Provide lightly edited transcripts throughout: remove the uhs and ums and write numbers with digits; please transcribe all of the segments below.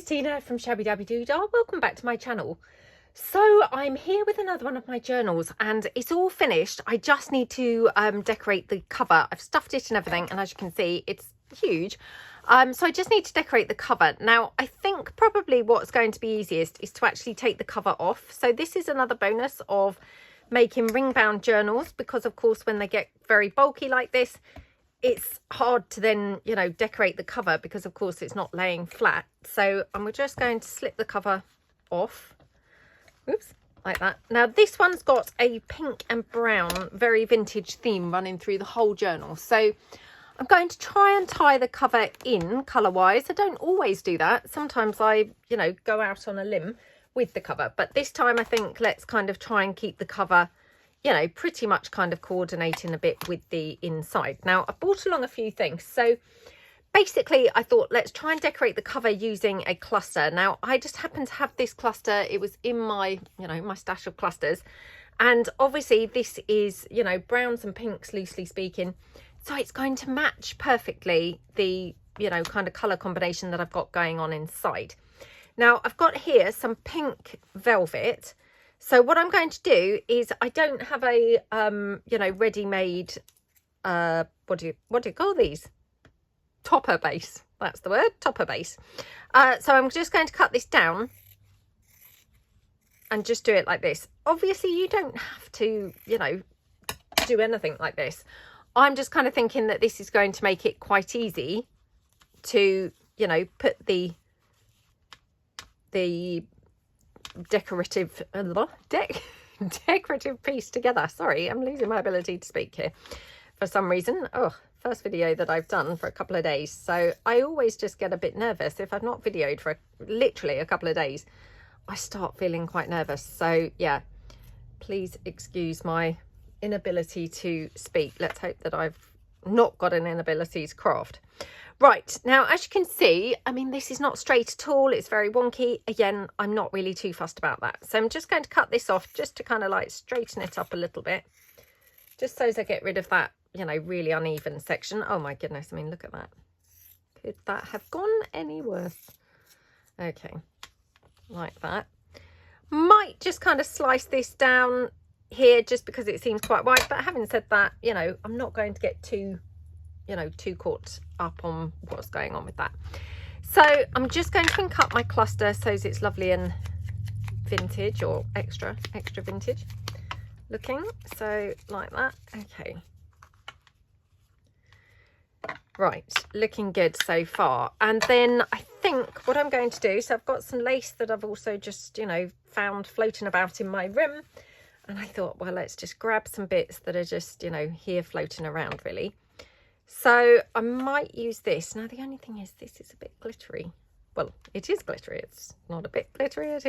Tina from Shabbydabbydoodah. Welcome back to my channel. So I'm here with another one of my journals and it's all finished. I just need to decorate the cover. I've stuffed it and everything, and as you can see it's huge. So I just need to decorate the cover. Now I think probably what's going to be easiest is to actually take the cover off. So this is another bonus of making ring bound journals, because of course when they get very bulky like this, it's hard to then, you know, decorate the cover because of course it's not laying flat. So I'm just going to slip the cover off. Oops, like that. Now this one's got a pink and brown, very vintage theme running through the whole journal. So I'm going to try and tie the cover in colour wise. I don't always do that. Sometimes I, you know, go out on a limb with the cover. But this time I think let's kind of try and keep the cover, you know, pretty much kind of coordinating a bit with the inside. Now I brought along a few things. So basically I thought let's try and decorate the cover using a cluster. Now I just happen to have this cluster. It was in my, you know, my stash of clusters. And obviously this is, you know, browns and pinks loosely speaking. So it's going to match perfectly the, you know, kind of colour combination that I've got going on inside. Now I've got here some pink velvet. So what I'm going to do is I don't have a, you know, ready-made, what do you call these? Topper base. That's the word, topper base. So I'm just going to cut this down and just do it like this. Obviously you don't have to, you know, do anything like this. I'm just kind of thinking that this is going to make it quite easy to, you know, put the decorative decorative piece together. Sorry, I'm losing my ability to speak here for some reason. Oh, first video that I've done for a couple of days, so I always just get a bit nervous if I've not videoed for literally a couple of days. I start feeling quite nervous. So yeah, please excuse my inability to speak. Let's hope that I've not got an inability to craft. Right, now as you can see, I mean this is not straight at all, it's very wonky. Again, I'm not really too fussed about that, so I'm just going to cut this off just to kind of like straighten it up a little bit, just so as I get rid of that, you know, really uneven section. Oh my goodness, I mean look at that. Could that have gone any worse? Okay, like that. Might just kind of slice this down here just because it seems quite wide, but having said that, you know, I'm not going to get too, you know, too caught up on what's going on with that. So I'm just going to ink up my cluster so it's lovely and vintage, or extra vintage looking. So like that. Okay, right, looking good so far. And then I think what I'm going to do, so I've got some lace that I've also just, you know, found floating about in my room, and I thought, well, let's just grab some bits that are just, you know, here floating around really. So I might use this. Now the only thing is this is a bit glittery. Well, it is glittery. It's not a bit glittery. It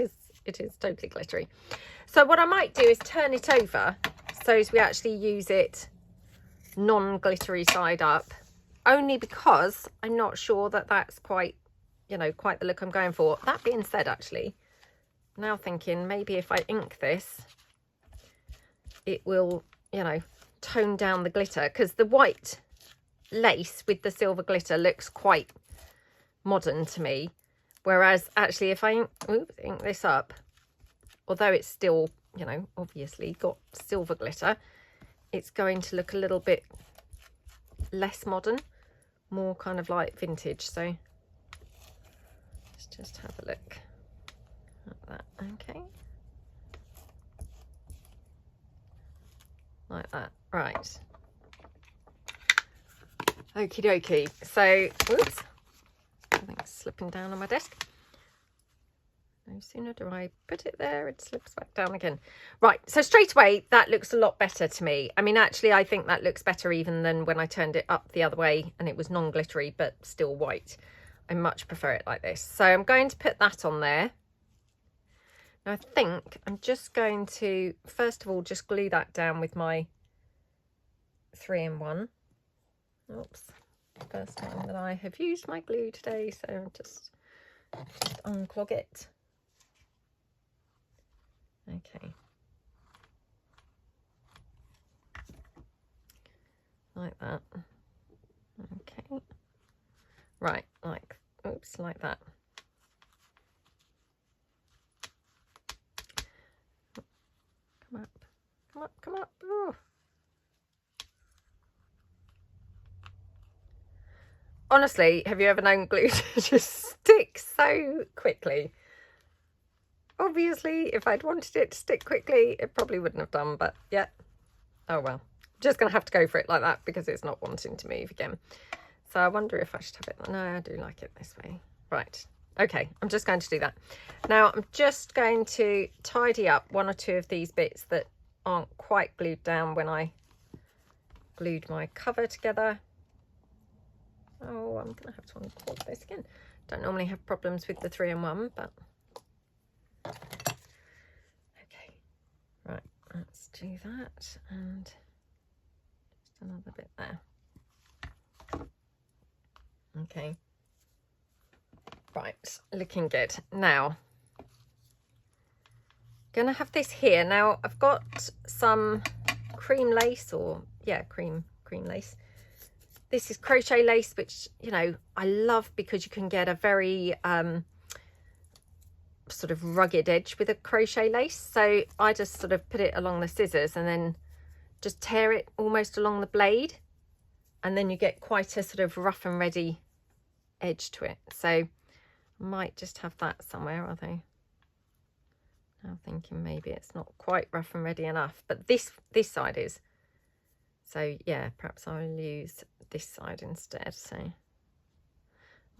is totally glittery. So what I might do is turn it over so as we actually use it non-glittery side up, only because I'm not sure that that's quite, you know, quite the look I'm going for. That being said, actually, now thinking maybe if I ink this, it will, you know, tone down the glitter, because the white lace with the silver glitter looks quite modern to me, whereas actually if I ink this up, although it's still, you know, obviously got silver glitter, it's going to look a little bit less modern, more kind of like vintage. So let's just have a look at that. Okay, like that. Right, okie dokie. So whoops, something's slipping down on my desk. No sooner do I put it there, it slips back down again. Right, so straight away that looks a lot better to me. I mean, actually I think that looks better even than when I turned it up the other way and it was non-glittery but still white. I much prefer it like this. So I'm going to put that on there. Now I think I'm just going to first of all just glue that down with my 3-in-1. Oops, first time that I have used my glue today, so just unclog it. Okay, like that. Okay, right, like, oops, like that. come up, come up. Oh. Honestly, have you ever known glue to just stick so quickly? Obviously, if I'd wanted it to stick quickly, it probably wouldn't have done, but yeah. Oh well. Just going to have to go for it like that because it's not wanting to move again. So I wonder if I should have it. No, I do like it this way. Right. Okay, I'm just going to do that. Now, I'm just going to tidy up one or two of these bits that aren't quite glued down when I glued my cover together. Oh, I'm going to have to uncork this again. Don't normally have problems with the 3-in-1, but... Okay, right, let's do that, and just another bit there. Okay, right, looking good. Now, going to have this here. Now, I've got some cream lace, or, yeah, cream lace. This is crochet lace, which, you know, I love because you can get a very sort of rugged edge with a crochet lace. So I just sort of put it along the scissors and then just tear it almost along the blade. And then you get quite a sort of rough and ready edge to it. So I might just have that somewhere, are they? Now thinking maybe it's not quite rough and ready enough, but this side is. So yeah, perhaps I'll use this side instead. So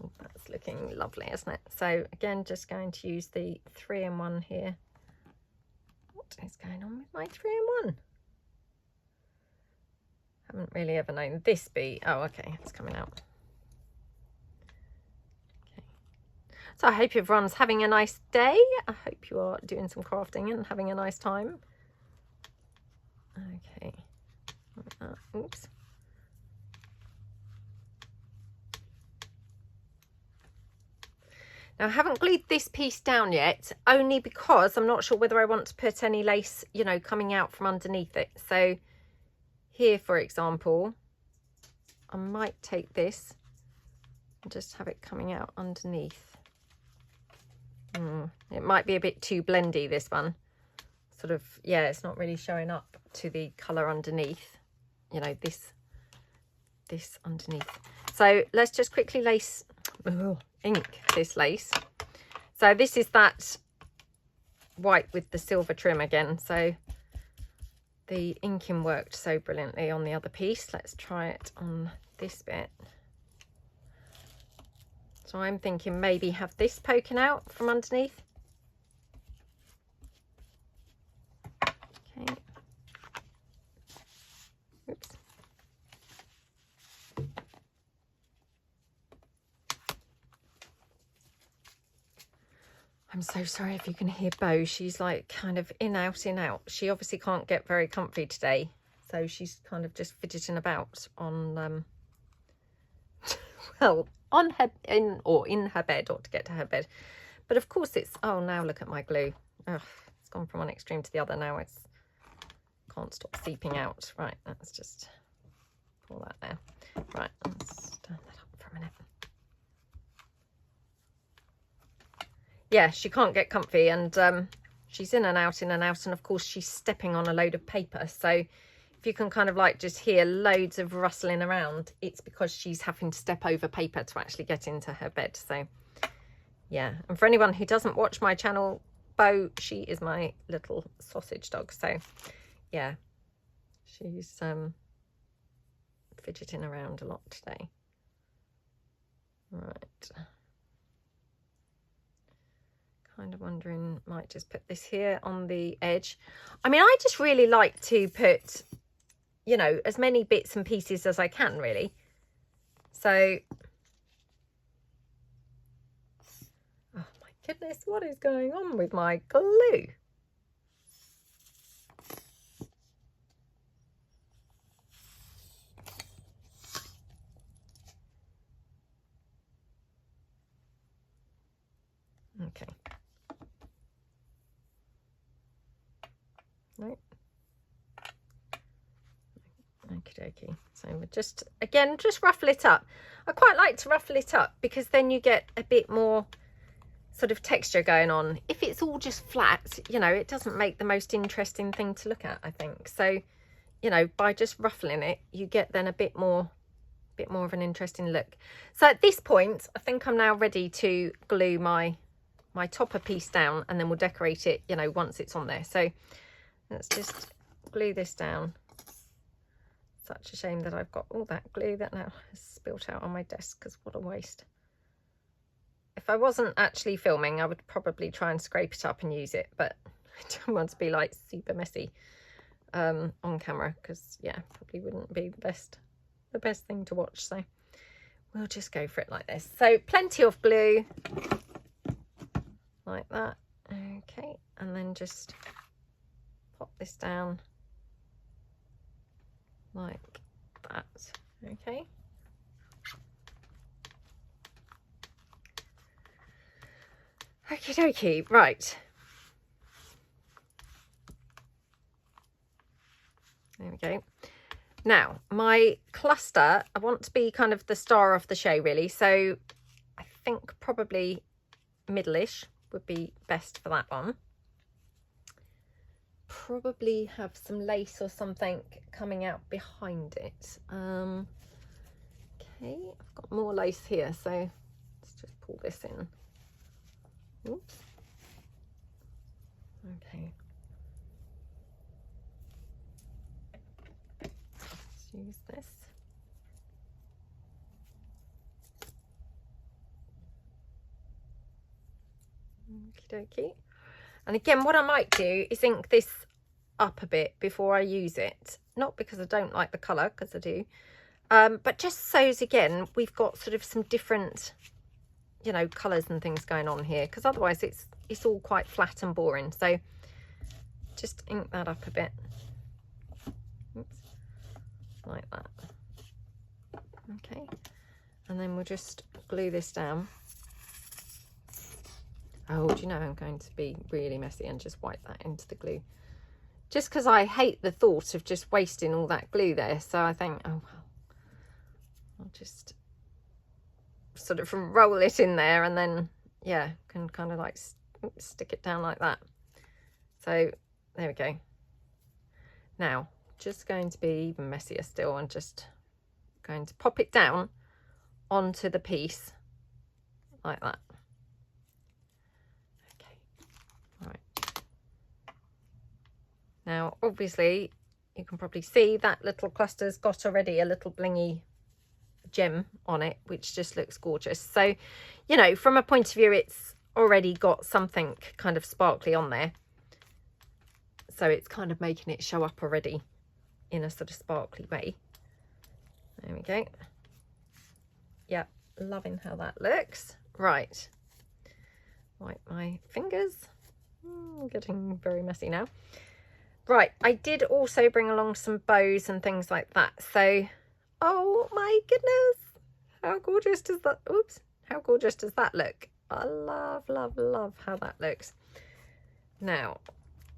oh, that's looking lovely, isn't it? So again, just going to use the 3-in-1 here. What is going on with my 3-in-1? Haven't really ever known this be. Oh, okay, it's coming out. Okay. So I hope everyone's having a nice day. I hope you are doing some crafting and having a nice time. Okay. Oops. Now I haven't glued this piece down yet, only because I'm not sure whether I want to put any lace, you know, coming out from underneath it. So here, for example, I might take this and just have it coming out underneath. It might be a bit too blendy, this one. Sort of, yeah, it's not really showing up to the colour underneath. You know, this underneath. So let's just quickly ink this lace. So this is that white with the silver trim again. So the inking worked so brilliantly on the other piece. Let's try it on this bit. So I'm thinking maybe have this poking out from underneath. Okay. Oops. I'm so sorry if you can hear Bo. She's like kind of in, out, in, out. She obviously can't get very comfy today. So she's kind of just fidgeting about on, well, on her, in her bed, or to get to her bed. But of course it's, oh, now look at my glue. Ugh, it's gone from one extreme to the other now. It's can't stop seeping out. Right, let's just pull that there. Right, let's turn that up for a minute. Yeah, she can't get comfy, and she's in and out, and of course she's stepping on a load of paper. So if you can kind of like just hear loads of rustling around, it's because she's having to step over paper to actually get into her bed. So yeah, and for anyone who doesn't watch my channel, Bo, she is my little sausage dog. So yeah, she's fidgeting around a lot today. Right, kind of wondering, might just put this here on the edge. I mean, I just really like to put, you know, as many bits and pieces as I can, really. So, oh my goodness, what is going on with my glue? Okay. Right. Okie dokie. So we're just, again, just ruffle it up. I quite like to ruffle it up because then you get a bit more sort of texture going on. If it's all just flat, you know, it doesn't make the most interesting thing to look at, I think. So, you know, by just ruffling it, you get then a bit more of an interesting look. So at this point, I think I'm now ready to glue my topper piece down, and then we'll decorate it, you know, once it's on there. So let's just glue this down. Such a shame that I've got all that glue that now has spilt out on my desk, because what a waste. If I wasn't actually filming, I would probably try and scrape it up and use it, but I don't want to be like super messy on camera, because yeah, probably wouldn't be the best thing to watch. So we'll just go for it like this. So plenty of glue like that. Okay, and then just pop this down like that. Okay, okie dokie, right, there we go. Now my cluster, I want to be kind of the star of the show really, so I think probably middle-ish would be best for that one. Probably have some lace or something coming out behind it. Okay, I've got more lace here, so let's just pull this in. Oops. Okay, let's use this. Okie dokie. And again, what I might do is ink this up a bit before I use it. Not because I don't like the colour, because I do. But just so as, again, we've got sort of some different, you know, colours and things going on here. Because otherwise it's all quite flat and boring. So just ink that up a bit. Oops. Like that. Okay. And then we'll just glue this down. Oh, do you know, I'm going to be really messy and just wipe that into the glue. Just because I hate the thought of just wasting all that glue there. So I think, oh, well, I'll just sort of roll it in there, and then, yeah, can kind of like stick it down like that. So there we go. Now, just going to be even messier still, and just going to pop it down onto the piece like that. Now, obviously, you can probably see that little cluster's got already a little blingy gem on it, which just looks gorgeous. So, you know, from a point of view, it's already got something kind of sparkly on there. So it's kind of making it show up already in a sort of sparkly way. There we go. Yeah, loving how that looks. Right. Wipe my fingers. Getting very messy now. Right, I did also bring along some bows and things like that. So, oh my goodness, how gorgeous does that, oops, how gorgeous does that look? I love, love, love how that looks. Now,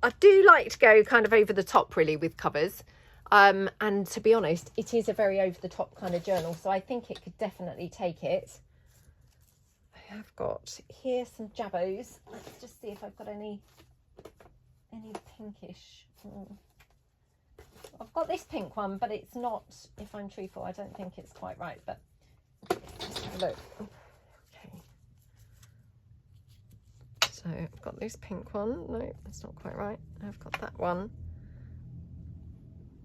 I do like to go kind of over the top really with covers. And to be honest, it is a very over the top kind of journal. So I think it could definitely take it. I have got here some Jabos. Let's just see if I've got any pinkish. I've got this pink one, but it's not, if I'm truthful, I don't think it's quite right, but let's have a look. Okay, so I've got this pink one. No, that's not quite right. I've got that one.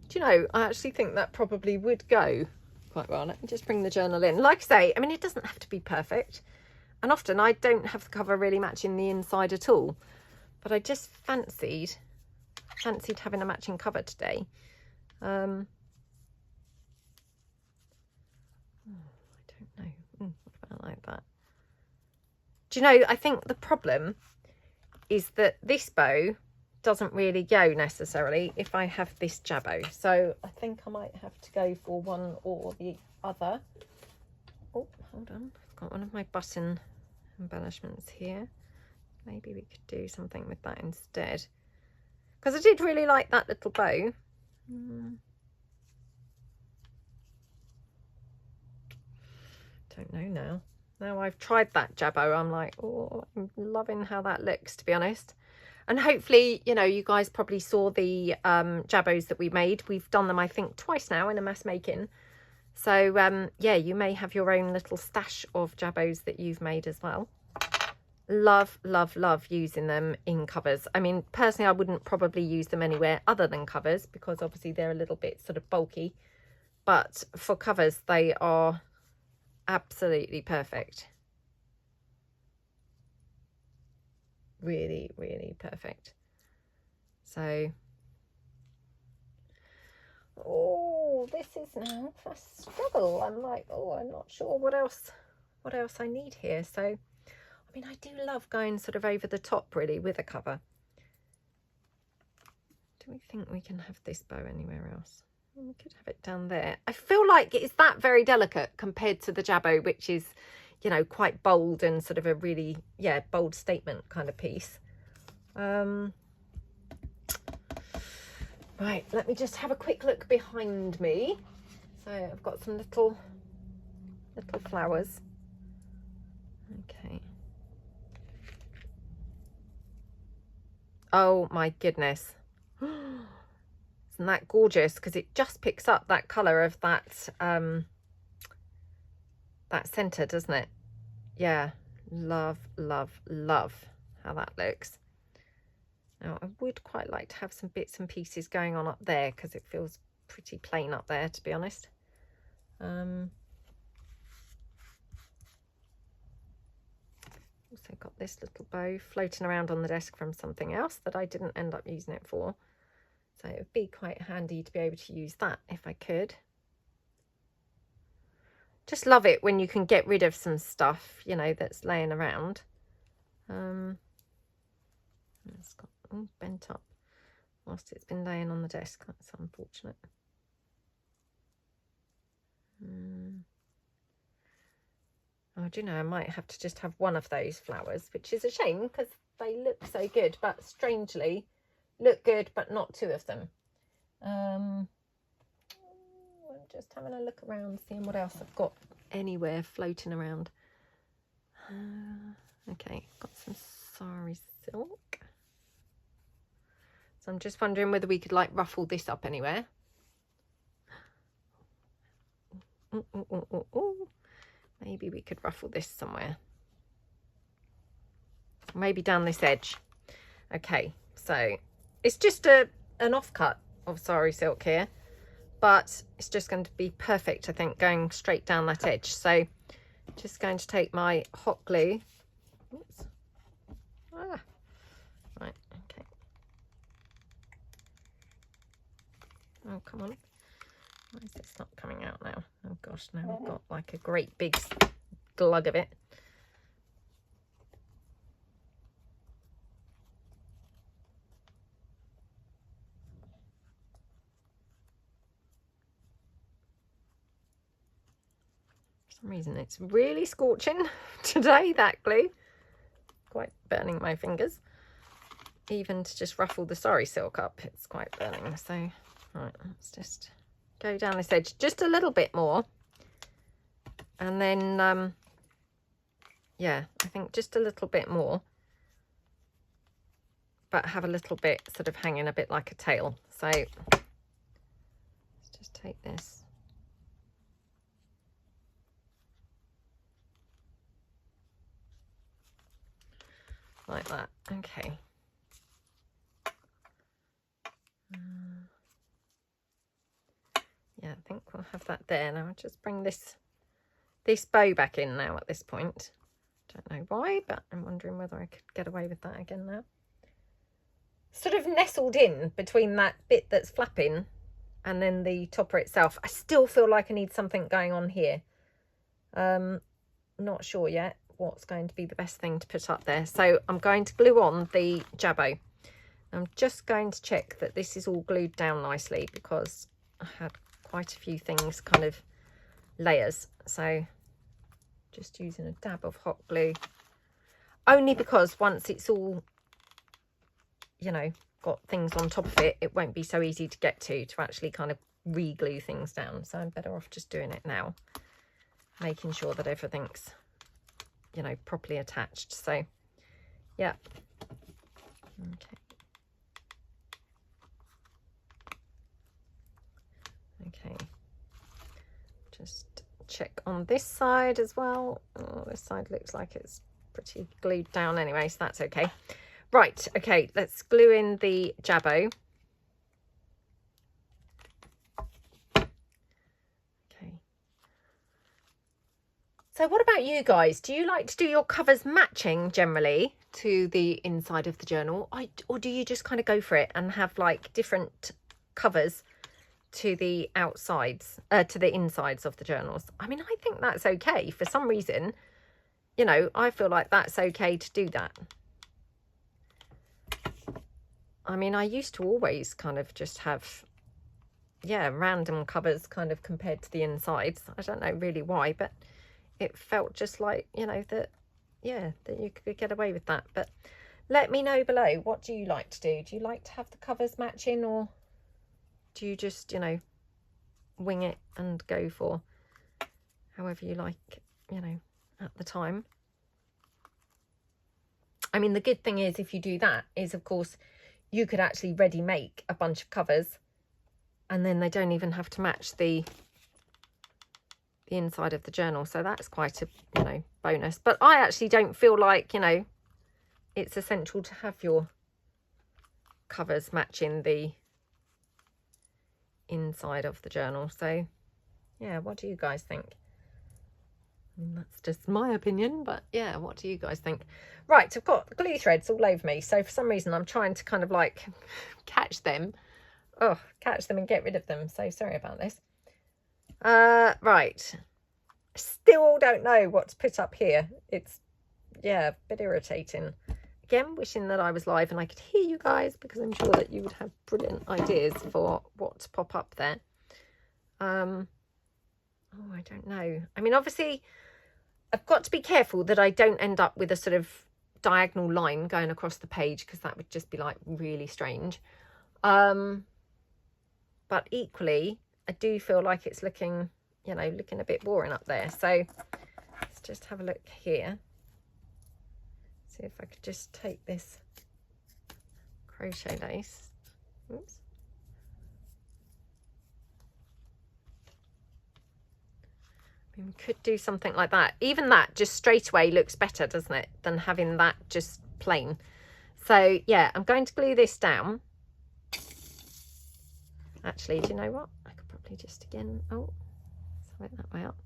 Do you know, I actually think that probably would go quite well. Let me just bring the journal in. Like I say, I mean, it doesn't have to be perfect, and often I don't have the cover really matching the inside at all, but I just fancied having a matching cover today. I don't know. What about like that? Do you know, I think the problem is that this bow doesn't really go necessarily if I have this Jabbo. So I think I might have to go for one or the other. Oh, hold on. I've got one of my button embellishments here. Maybe we could do something with that instead. Because I did really like that little bow. Don't know now. Now I've tried that Jabbo, I'm like, oh, I'm loving how that looks, to be honest. And hopefully, you know, you guys probably saw the Jabbos that we made. We've done them, I think, twice now in a mass making. So, yeah, you may have your own little stash of Jabbos that you've made as well. Love, love, love using them in covers. I mean, personally, I wouldn't probably use them anywhere other than covers because obviously they're a little bit sort of bulky. But for covers, they are absolutely perfect. Really, really perfect. So, oh, this is now a struggle. I'm like, oh, I'm not sure what else I need here. So, I mean, I do love going sort of over the top really with a cover. Do we think we can have this bow anywhere else? We could have it down there. I feel like it's that very delicate compared to the Jabbo, which is, you know, quite bold and sort of a really, yeah, bold statement kind of piece. Right, let me just have a quick look behind me. So I've got some little flowers. Okay. Oh my goodness. Isn't that gorgeous? Because it just picks up that colour of that that centre, doesn't it? Yeah, love, love, love how that looks. Now, I would quite like to have some bits and pieces going on up there because it feels pretty plain up there, to be honest. Also got this little bow floating around on the desk from something else that I didn't end up using it for. So it would be quite handy to be able to use that if I could. Just love it when you can get rid of some stuff, you know, that's laying around. It's got bent up whilst it's been laying on the desk. That's unfortunate. Oh, do you know, I might have to just have one of those flowers, which is a shame because they look so good, but strangely look good, but not two of them. I'm just having a look around, seeing what else I've got anywhere floating around. Okay, got some sari silk. So I'm just wondering whether we could like ruffle this up anywhere. Maybe we could ruffle this somewhere. Maybe down this edge. Okay, so it's just an offcut of sari silk here, but it's just going to be perfect, I think, going straight down that edge. So just going to take my hot glue. Oops. Ah. Right, okay. Oh, come on. Why is this not coming out now? Oh gosh, now I've got like a great big glug of it. For some reason it's really scorching today, that glue. Quite burning my fingers. Even to just ruffle the sari silk up, it's quite burning. So, right, let's just go down this edge just a little bit more. And then, yeah, I think just a little bit more. But have a little bit sort of hanging a bit like a tail. So, let's just take this. Like that. Okay. Yeah, I think we'll have that there. Now I'll just bring this bow back in now at this point. Don't know why, but I'm wondering whether I could get away with that again now. Sort of nestled in between that bit that's flapping and then the topper itself. I still feel like I need something going on here. Not sure yet what's going to be the best thing to put up there. So I'm going to glue on the Jabbo. I'm just going to check that this is all glued down nicely because I had quite a few things kind of layers. So just using a dab of hot glue. Only because once it's all, you know, got things on top of it, it won't be so easy to get to actually kind of re-glue things down. So I'm better off just doing it now. Making sure that everything's you know, properly attached. So yeah. Okay. Okay, just check on this side as well. Oh, this side looks like it's pretty glued down anyway, so that's okay. Right, okay, let's glue in the jabbo. Okay. So what about you guys? Do you like to do your covers matching generally to the inside of the journal? Or do you just kind of go for it and have like different covers to the outsides, to the insides of the journals? I mean, I think that's okay. For some reason, you know, I feel like that's okay to do that. I mean, I used to always kind of just have, yeah, random covers kind of compared to the insides. I don't know really why, but it felt just like, you know, that, yeah, that you could get away with that. But let me know below, what do you like to do? Do you like to have the covers matching, or do you just, you know, wing it and go for however you like, you know, at the time? I mean, the good thing is, if you do that, is of course you could actually ready make a bunch of covers, and then they don't even have to match the inside of the journal. So that's quite a, you know, bonus. But I actually don't feel like, you know, it's essential to have your covers matching the inside of the journal. So yeah, what do you guys think? I mean, that's just my opinion, but yeah, what do you guys think? Right, I've got glue threads all over me, so for some reason I'm trying to kind of like catch them and get rid of them, so sorry about this. Right, still don't know what to put up here. It's, yeah, a bit irritating. Again, wishing that I was live and I could hear you guys, because I'm sure that you would have brilliant ideas for what to pop up there. Oh, I don't know. I mean, obviously, I've got to be careful that I don't end up with a sort of diagonal line going across the page, because that would just be like really strange. But equally, I do feel like it's looking, you know, looking a bit boring up there. So let's just have a look here. See if I could just take this crochet lace. Oops. I mean, we could do something like that. Even that just straight away looks better, doesn't it, than having that just plain. So yeah, I'm going to glue this down. Actually, do you know what? I could probably just again, oh, sort that way up.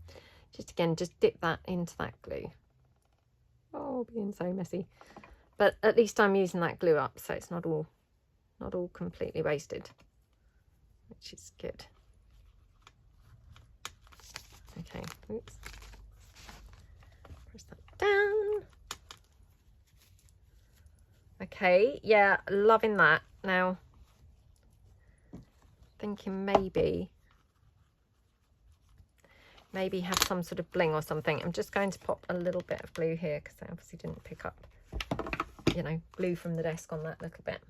Just again, just dip that into that glue. Oh, being so messy. But at least I'm using that glue up, so it's not all completely wasted, which is good. Okay, oops. Press that down. Okay, yeah, loving that. Now, thinking maybe have some sort of bling or something. I'm just going to pop a little bit of glue here, because I obviously didn't pick up, you know, glue from the desk on that little bit.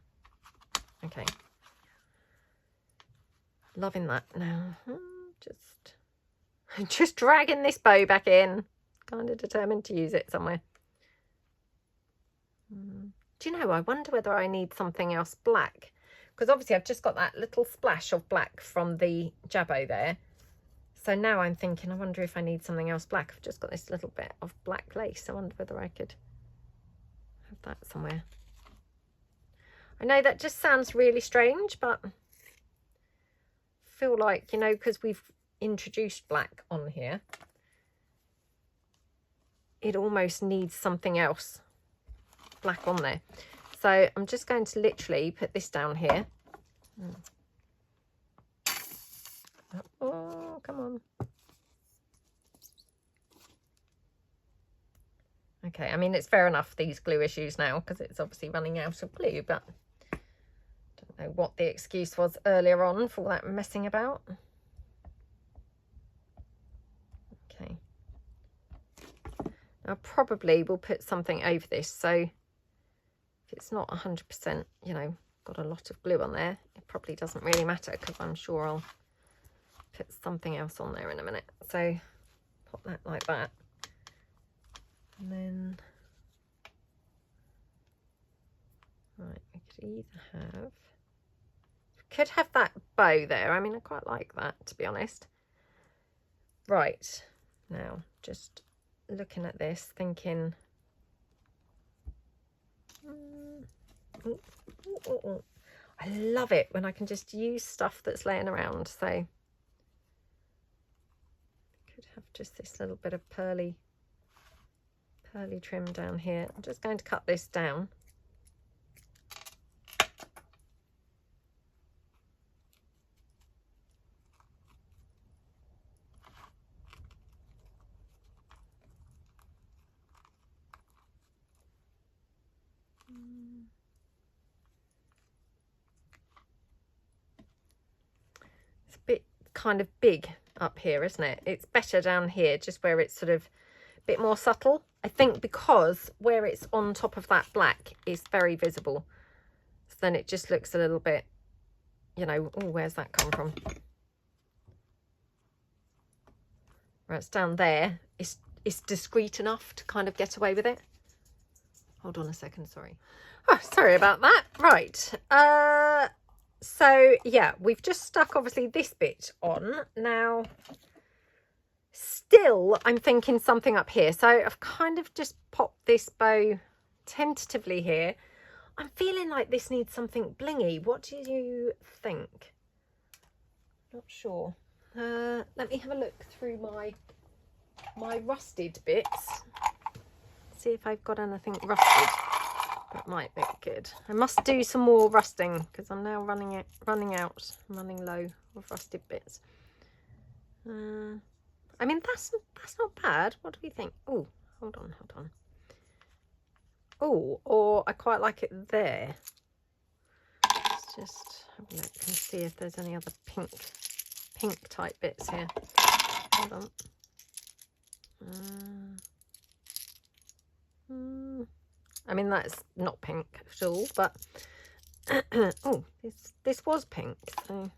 Okay. Loving that now. Just dragging this bow back in. Kind of determined to use it somewhere. Do you know, I wonder whether I need something else black, because obviously I've just got that little splash of black from the jabbo there. So now I'm thinking, I wonder if I need something else black. I've just got this little bit of black lace. I wonder whether I could have that somewhere. I know that just sounds really strange, but I feel like, you know, because we've introduced black on here, it almost needs something else black on there. So I'm just going to literally put this down here. Oh, come on. Okay, I mean, it's fair enough, these glue issues now, because it's obviously running out of glue, but I don't know what the excuse was earlier on for all that messing about. Okay. Now, probably we'll put something over this, so if it's not 100%, you know, got a lot of glue on there, it probably doesn't really matter, because I'm sure I'll put something else on there in a minute. So pop that like that. And then, right, we could either have that bow there. I mean, I quite like that, to be honest. Right, now just looking at this, thinking, I love it when I can just use stuff that's laying around. So could have just this little bit of pearly trim down here. I'm just going to cut this down. It's a bit kind of big up here, isn't it? It's better down here, just where it's sort of a bit more subtle. I think because where it's on top of that black is very visible. So then it just looks a little bit, you know, oh, where's that come from? Right, it's down there. It's discreet enough to kind of get away with it. Hold on a second, sorry. Oh, sorry about that. Right. So yeah, we've just stuck obviously this bit on. Now, still I'm thinking something up here. So I've kind of just popped this bow tentatively here. I'm feeling like this needs something blingy. What do you think? Not sure. Let me have a look through my rusted bits. See if I've got anything rusted that might look good. I must do some more rusting because I'm now running low of rusted bits. I mean, that's not bad. What do we think? Oh, hold on. Oh, or I quite like it there. Let's just have a look and see if there's any other pink type bits here. Hold on. I mean, that's not pink at all, but oh, this was pink, so I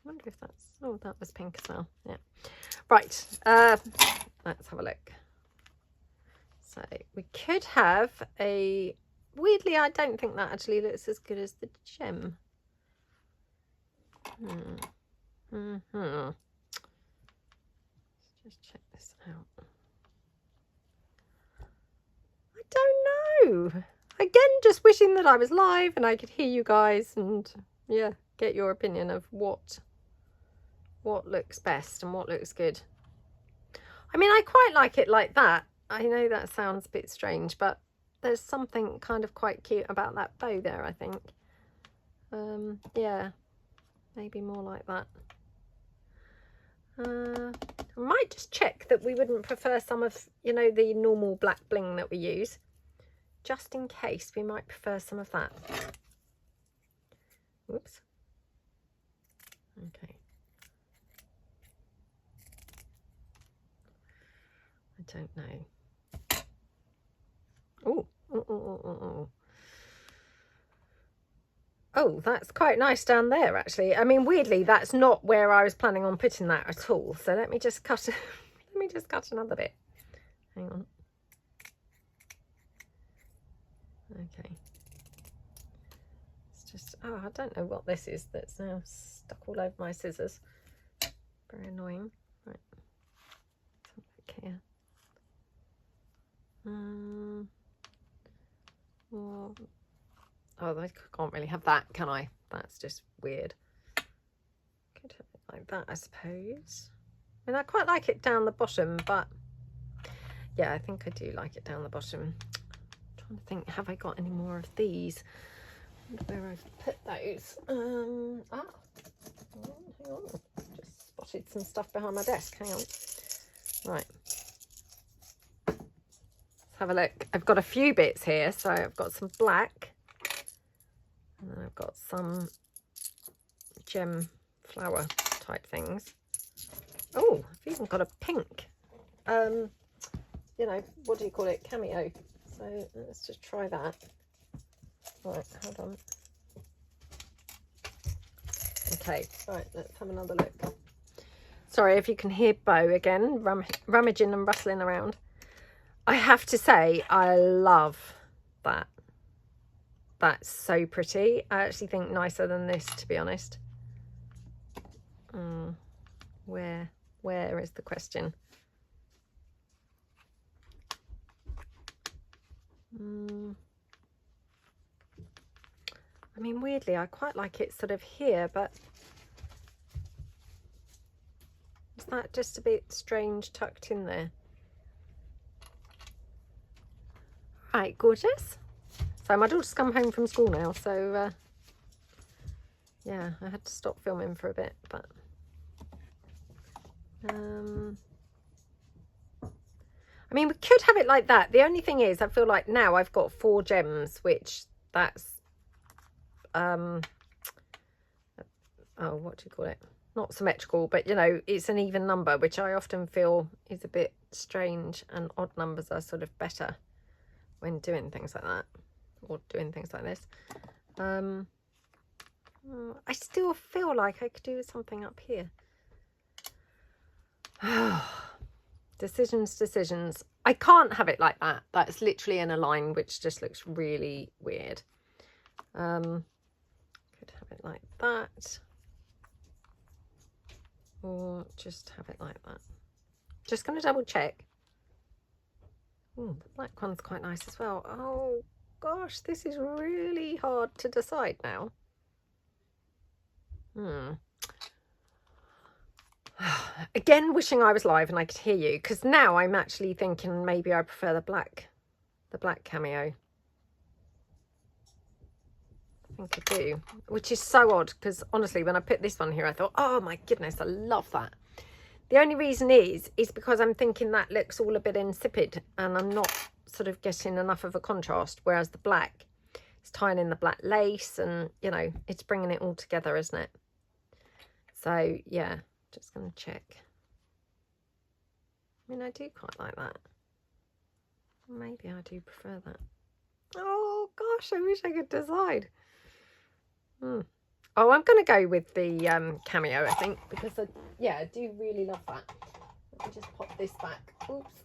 wonder if that's, oh, that was pink as well. Yeah, right. Let's have a look. So we could have a, weirdly, I don't think that actually looks as good as the gem. Let's just check this out. I don't know. Again, just wishing that I was live and I could hear you guys and yeah, get your opinion of what looks best and what looks good. I mean, I quite like it like that. I know that sounds a bit strange, but there's something kind of quite cute about that bow there, I think. Yeah, maybe more like that. I might just check that we wouldn't prefer some of, you know, the normal black bling that we use. Just in case, we might prefer some of that. Whoops. Okay. I don't know. Oh, that's quite nice down there, actually. I mean, weirdly, that's not where I was planning on putting that at all. So let me just cut another bit. Hang on. Okay. It's just, oh, I don't know what this is that's now stuck all over my scissors. Very annoying. Right. Look here. Well, oh, I can't really have that, can I? That's just weird. Could have it like that, I suppose. I mean, I quite like it down the bottom, but yeah, I think I do like it down the bottom. I'm trying to think, have I got any more of these? I wonder where I've put those. Hang on. Just spotted some stuff behind my desk. Hang on. Right. Have a look. I've got a few bits here, so I've got some black and then I've got some gem flower type things. Oh, I've even got a pink you know, what do you call it, cameo. So let's just try that. Right, hold on. Okay, right, let's have another look. Sorry if you can hear Bo again rummaging and rustling around. I have to say, I love that. That's so pretty. I actually think nicer than this, to be honest. Where is the question? I mean, weirdly, I quite like it sort of here, but is that just a bit strange tucked in there? Right, gorgeous. So my daughter's come home from school now, so yeah, I had to stop filming for a bit, but I mean, we could have it like that. The only thing is, I feel like now I've got 4 gems, which that's oh, what do you call it? Not symmetrical, but you know, it's an even number, which I often feel is a bit strange, and odd numbers are sort of better when doing things like that, or doing things like this. I still feel like I could do something up here. Decisions. I can't have it like that. That's literally in a line, which just looks really weird. Could have it like that, or just have it like that. Just going to double check. The black one's quite nice as well. Oh gosh, this is really hard to decide now. Again, wishing I was live and I could hear you, because now I'm actually thinking maybe I prefer the black cameo. I think I do, which is so odd, because honestly, when I put this one here, I thought, oh my goodness, I love that. The only reason is because I'm thinking that looks all a bit insipid, and I'm not sort of getting enough of a contrast, whereas the black is tying in the black lace, and you know, it's bringing it all together, isn't it? So yeah, just going to check. I mean, I do quite like that. Maybe I do prefer that. Oh gosh, I wish I could decide. Oh, I'm going to go with the cameo, I think, because I do really love that. Let me just pop this back. Oops.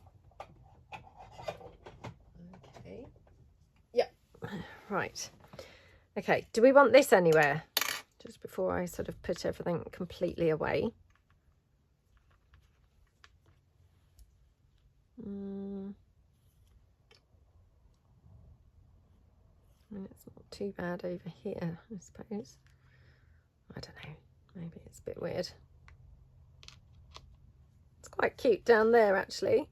Okay. Yep. Right. Okay. Do we want this anywhere? Just before I sort of put everything completely away. I mean, it's not too bad over here, I suppose. I don't know. Maybe it's a bit weird. It's quite cute down there, actually.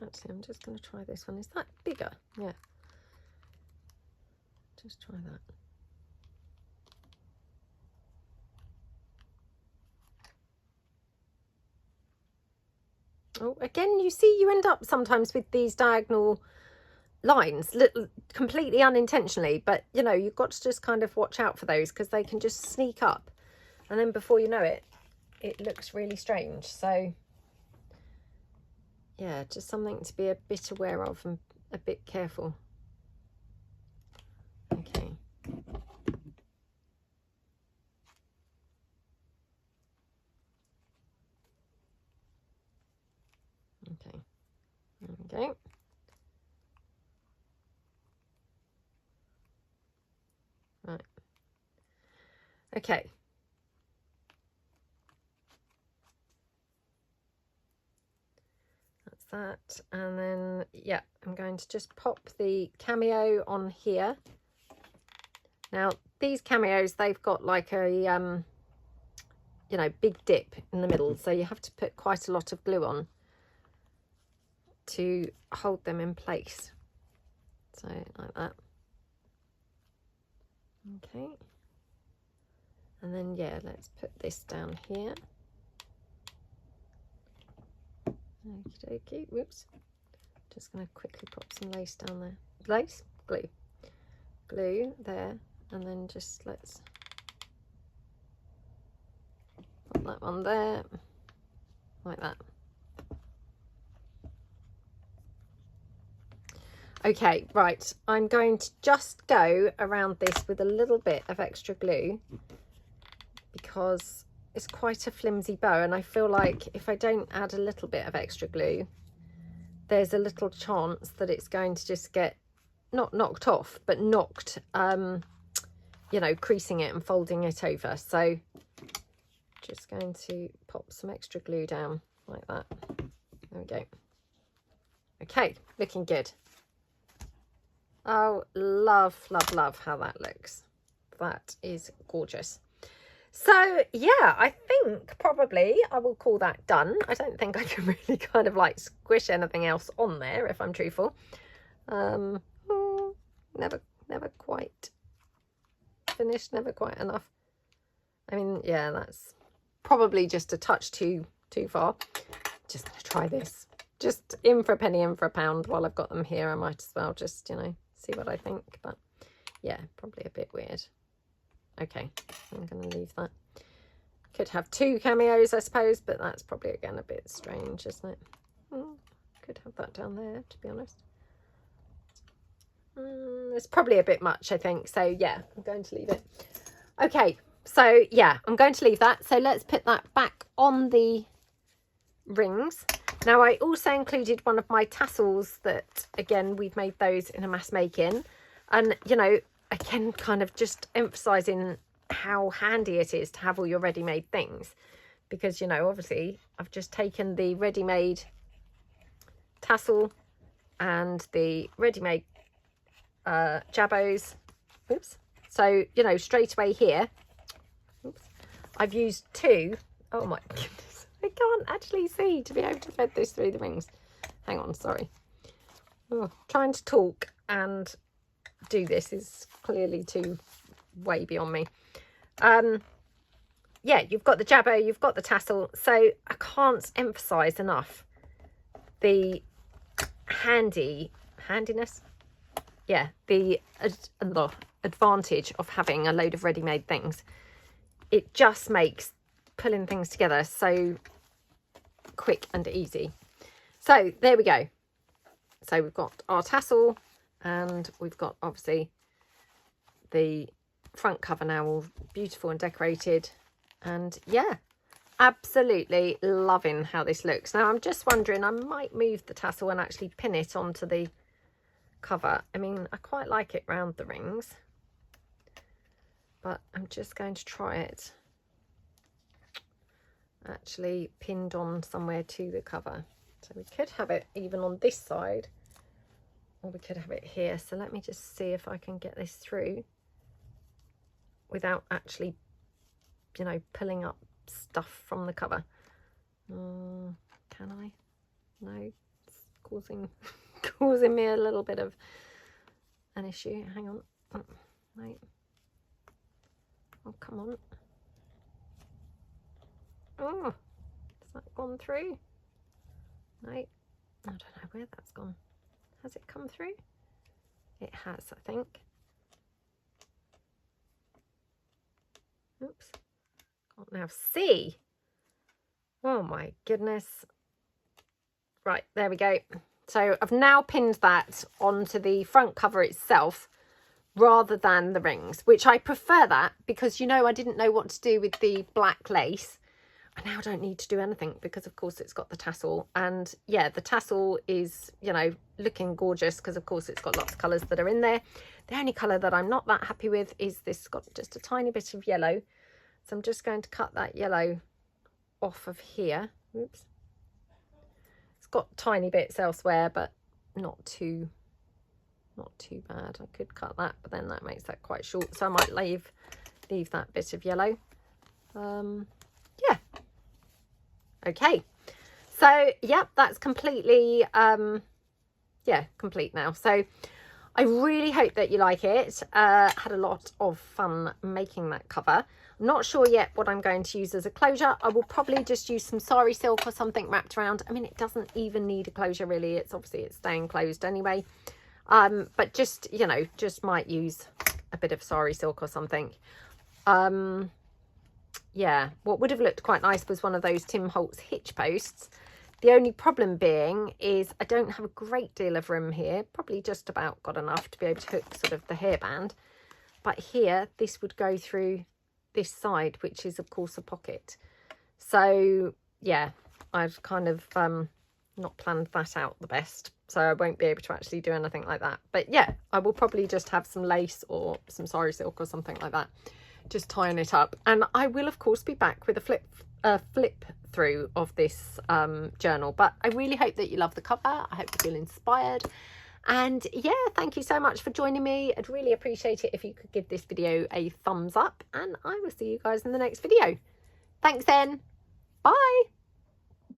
Actually, I'm just going to try this one. Is that bigger? Yeah. Just try that. Oh, again, you see, you end up sometimes with these diagonal lines, completely unintentionally, but you know, you've got to just kind of watch out for those, because they can just sneak up, and then before you know it, it looks really strange. So yeah, just something to be a bit aware of and a bit careful. Okay. Okay, there we go. Right. Okay. That's that. And then, yeah, I'm going to just pop the cameo on here. Now, these cameos, they've got like a, you know, big dip in the middle. So you have to put quite a lot of glue on to hold them in place. So like that. Okay. And then, yeah, let's put this down here. Okie dokie. Whoops. Just going to quickly pop some lace down there. Lace? Glue. Glue there. And then just let's put that one there. Like that. Okay, right. I'm going to just go around this with a little bit of extra glue, because it's quite a flimsy bow, and I feel like if I don't add a little bit of extra glue, there's a little chance that it's going to just get not knocked off, but knocked, you know, creasing it and folding it over. So just going to pop some extra glue down like that. There we go. Okay, looking good. Oh, love, love, love how that looks. That is gorgeous. So yeah, I think probably I will call that done. I don't think I can really kind of like squish anything else on there, if I'm truthful. Never quite finished, never quite enough. I mean, yeah, that's probably just a touch too far. Just gonna try this. Just in for a penny, in for a pound. While I've got them here, I might as well just, you know, see what I think. But yeah, probably a bit weird. Okay, I'm going to leave that. Could have two cameos, I suppose, but that's probably, again, a bit strange, isn't it? Could have that down there, to be honest. It's probably a bit much, I think. So, yeah, I'm going to leave it. Okay, so, yeah, I'm going to leave that. So, let's put that back on the rings. Now, I also included one of my tassels that, again, we've made those in a mass making. And, you know, again, kind of just emphasising how handy it is to have all your ready-made things. Because, you know, obviously, I've just taken the ready-made tassel and the ready-made jabos. Oops. So, you know, straight away here, oops, I've used two. Oh, my goodness. I can't actually see to be able to thread this through the rings. Hang on, sorry. Oh, trying to talk and do this is clearly too way beyond me. Yeah, you've got the jabot, you've got the tassel, so I can't emphasize enough the handiness, yeah, the advantage of having a load of ready-made things. It just makes pulling things together so quick and easy. So there we go. So we've got our tassel, and we've got obviously the front cover now all beautiful and decorated. And yeah, absolutely loving how this looks. Now I'm just wondering, I might move the tassel and actually pin it onto the cover. I mean, I quite like it round the rings, but I'm just going to try it actually pinned on somewhere to the cover. So we could have it even on this side, or we could have it here. So let me just see if I can get this through without actually, you know, pulling up stuff from the cover. Can I? No, it's causing me a little bit of an issue. Hang on. Oh, no. Oh, come on. Oh, has that gone through? No, I don't know where that's gone. Has it come through? It has, I think. Oops. Can't now see. Oh my goodness. Right, there we go. So I've now pinned that onto the front cover itself rather than the rings, which I prefer that because, you know, I didn't know what to do with the black lace. I now don't need to do anything because, of course, it's got the tassel. And yeah, the tassel is, you know, looking gorgeous because, of course, it's got lots of colours that are in there. The only colour that I'm not that happy with is this got just a tiny bit of yellow. So I'm just going to cut that yellow off of here. Oops. It's got tiny bits elsewhere, but not too bad. I could cut that, but then that makes that quite short. So I might leave that bit of yellow. Yeah. Okay. So, yeah, that's completely, yeah, complete now. So I really hope that you like it. Had a lot of fun making that cover. I'm not sure yet what I'm going to use as a closure. I will probably just use some sari silk or something wrapped around. I mean, it doesn't even need a closure really. It's obviously it's staying closed anyway. But just, you know, just might use a bit of sari silk or something. Yeah, what would have looked quite nice was one of those Tim Holtz hitch posts. The only problem being is I don't have a great deal of room here. Probably just about got enough to be able to hook sort of the hairband. But here, this would go through this side, which is of course a pocket. So yeah, I've kind of not planned that out the best, so I won't be able to actually do anything like that. But yeah, I will probably just have some lace or some sari silk or something like that, just tying it up. And I will of course be back with a flip through of this journal. But I really hope that you love the cover. I hope you feel inspired. And yeah, thank you so much for joining me. I'd really appreciate it if you could give this video a thumbs up, and I will see you guys in the next video. Thanks then. Bye.